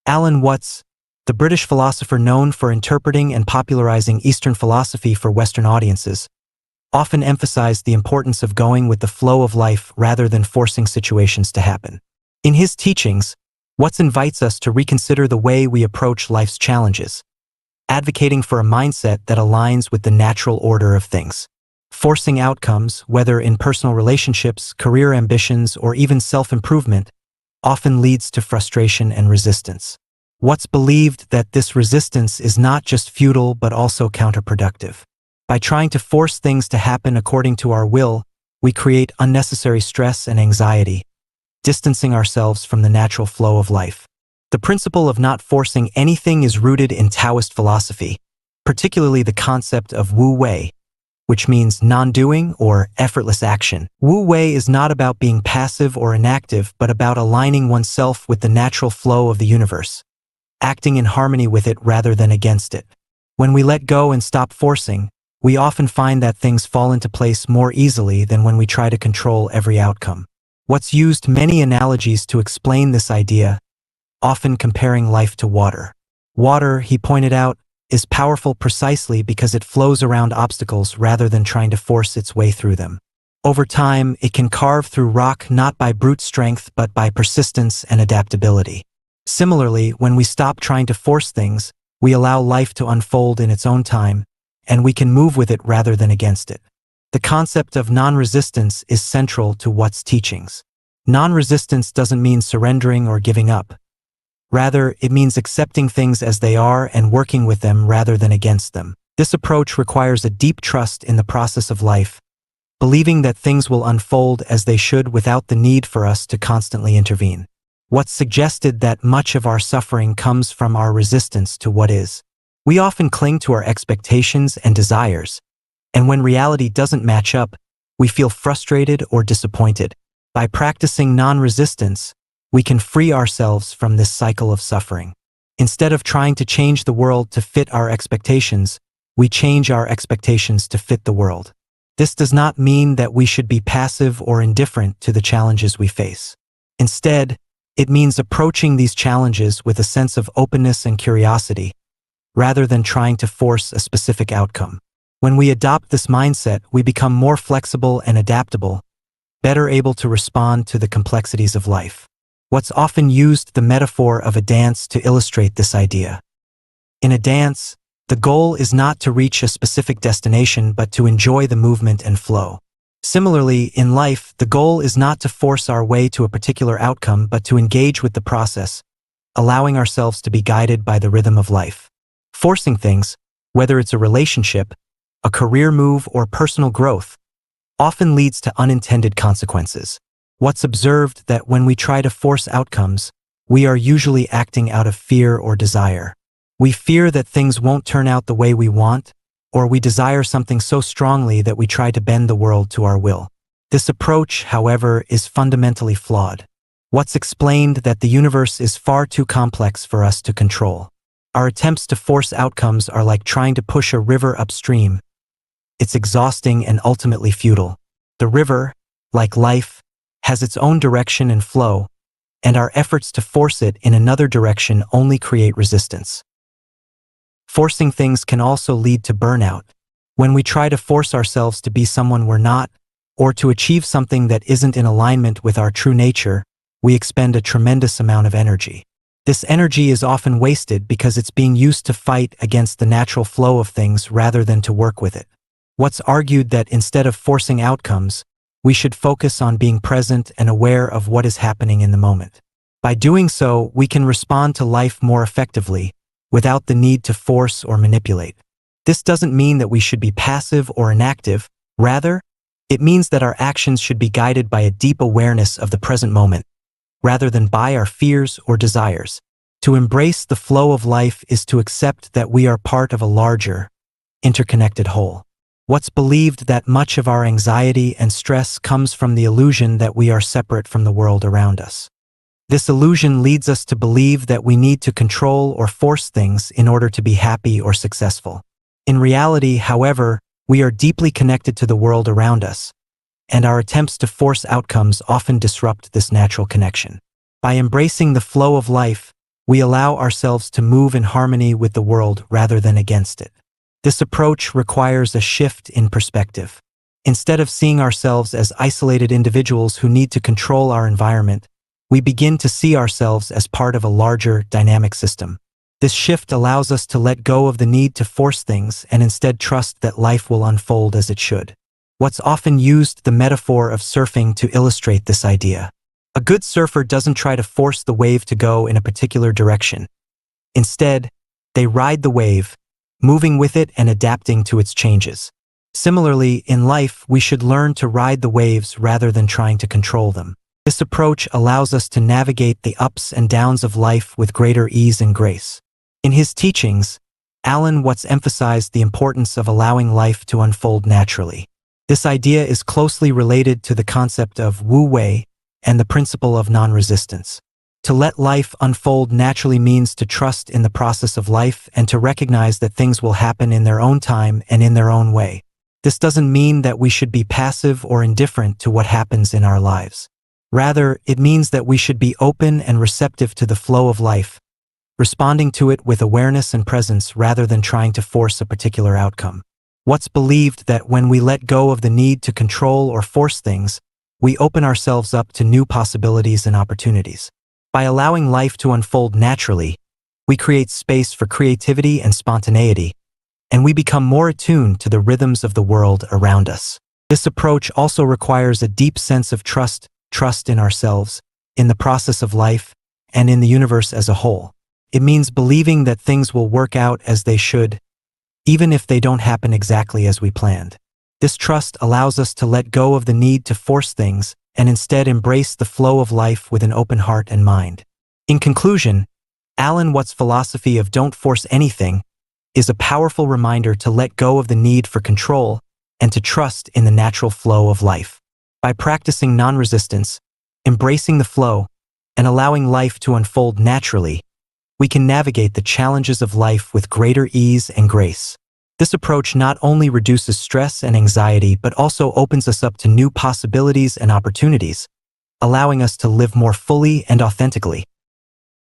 Alan Watts, the British philosopher known for interpreting and popularizing Eastern philosophy for Western audiences, often emphasized the importance of going with the flow of life rather than forcing situations to happen. In his teachings, Watts invites us to reconsider the way we approach life's challenges, advocating for a mindset that aligns with the natural order of things. Forcing outcomes, whether in personal relationships, career ambitions, or even self-improvement, often leads to frustration and resistance. Watts believed that this resistance is not just futile but also counterproductive. By trying to force things to happen according to our will, we create unnecessary stress and anxiety, distancing ourselves from the natural flow of life. The principle of not forcing anything is rooted in Taoist philosophy, particularly the concept of Wu Wei, which means non-doing or effortless action. Wu Wei is not about being passive or inactive, but about aligning oneself with the natural flow of the universe, acting in harmony with it rather than against it. When we let go and stop forcing, we often find that things fall into place more easily than when we try to control every outcome. Watts used many analogies to explain this idea, often comparing life to water. Water, he pointed out, is powerful precisely because it flows around obstacles rather than trying to force its way through them. Over time, it can carve through rock not by brute strength but by persistence and adaptability. Similarly, when we stop trying to force things, we allow life to unfold in its own time, and we can move with it rather than against it. The concept of non-resistance is central to Watts' teachings. Non-resistance doesn't mean surrendering or giving up. Rather, it means accepting things as they are and working with them rather than against them. This approach requires a deep trust in the process of life, believing that things will unfold as they should without the need for us to constantly intervene. Watts suggested that much of our suffering comes from our resistance to what is. We often cling to our expectations and desires, and when reality doesn't match up, we feel frustrated or disappointed. By practicing non-resistance, we can free ourselves from this cycle of suffering. Instead of trying to change the world to fit our expectations, we change our expectations to fit the world. This does not mean that we should be passive or indifferent to the challenges we face. Instead, it means approaching these challenges with a sense of openness and curiosity, rather than trying to force a specific outcome. When we adopt this mindset, we become more flexible and adaptable, better able to respond to the complexities of life. Watts often used the metaphor of a dance to illustrate this idea. In a dance, the goal is not to reach a specific destination but to enjoy the movement and flow. Similarly, in life, the goal is not to force our way to a particular outcome but to engage with the process, allowing ourselves to be guided by the rhythm of life. Forcing things, whether it's a relationship, a career move, or personal growth, often leads to unintended consequences. Watts observed that when we try to force outcomes, we are usually acting out of fear or desire. We fear that things won't turn out the way we want, or we desire something so strongly that we try to bend the world to our will. This approach, however, is fundamentally flawed. Watts explained that the universe is far too complex for us to control. Our attempts to force outcomes are like trying to push a river upstream. It's exhausting and ultimately futile. The river, like life, has its own direction and flow, and our efforts to force it in another direction only create resistance. Forcing things can also lead to burnout. When we try to force ourselves to be someone we're not, or to achieve something that isn't in alignment with our true nature, we expend a tremendous amount of energy. This energy is often wasted because it's being used to fight against the natural flow of things rather than to work with it. Watts argued that instead of forcing outcomes, we should focus on being present and aware of what is happening in the moment. By doing so, we can respond to life more effectively, without the need to force or manipulate. This doesn't mean that we should be passive or inactive. Rather, it means that our actions should be guided by a deep awareness of the present moment, rather than by our fears or desires. To embrace the flow of life is to accept that we are part of a larger, interconnected whole. Watts believed that much of our anxiety and stress comes from the illusion that we are separate from the world around us. This illusion leads us to believe that we need to control or force things in order to be happy or successful. In reality, however, we are deeply connected to the world around us, and our attempts to force outcomes often disrupt this natural connection. By embracing the flow of life, We allow ourselves to move in harmony with the world rather than against it. This approach requires a shift in perspective. Instead of seeing ourselves as isolated individuals who need to control our environment, we begin to see ourselves as part of a larger, dynamic system. This shift allows us to let go of the need to force things and instead trust that life will unfold as it should. What's often used the metaphor of surfing to illustrate this idea. A good surfer doesn't try to force the wave to go in a particular direction. Instead, they ride the wave, moving with it and adapting to its changes. Similarly, in life, we should learn to ride the waves rather than trying to control them. This approach allows us to navigate the ups and downs of life with greater ease and grace. In his teachings, Alan Watts emphasized the importance of allowing life to unfold naturally. This idea is closely related to the concept of Wu Wei and the principle of non-resistance. To let life unfold naturally means to trust in the process of life and to recognize that things will happen in their own time and in their own way. This doesn't mean that we should be passive or indifferent to what happens in our lives. Rather, it means that we should be open and receptive to the flow of life, responding to it with awareness and presence rather than trying to force a particular outcome. Watts believed that when we let go of the need to control or force things, we open ourselves up to new possibilities and opportunities. By allowing life to unfold naturally, we create space for creativity and spontaneity, and we become more attuned to the rhythms of the world around us. This approach also requires a deep sense of trust in ourselves, in the process of life, and in the universe as a whole. It means believing that things will work out as they should, even if they don't happen exactly as we planned. This trust allows us to let go of the need to force things and instead embrace the flow of life with an open heart and mind. In conclusion, Alan Watts' philosophy of don't force anything is a powerful reminder to let go of the need for control and to trust in the natural flow of life. By practicing non-resistance, embracing the flow, and allowing life to unfold naturally, we can navigate the challenges of life with greater ease and grace. This approach not only reduces stress and anxiety but also opens us up to new possibilities and opportunities, allowing us to live more fully and authentically.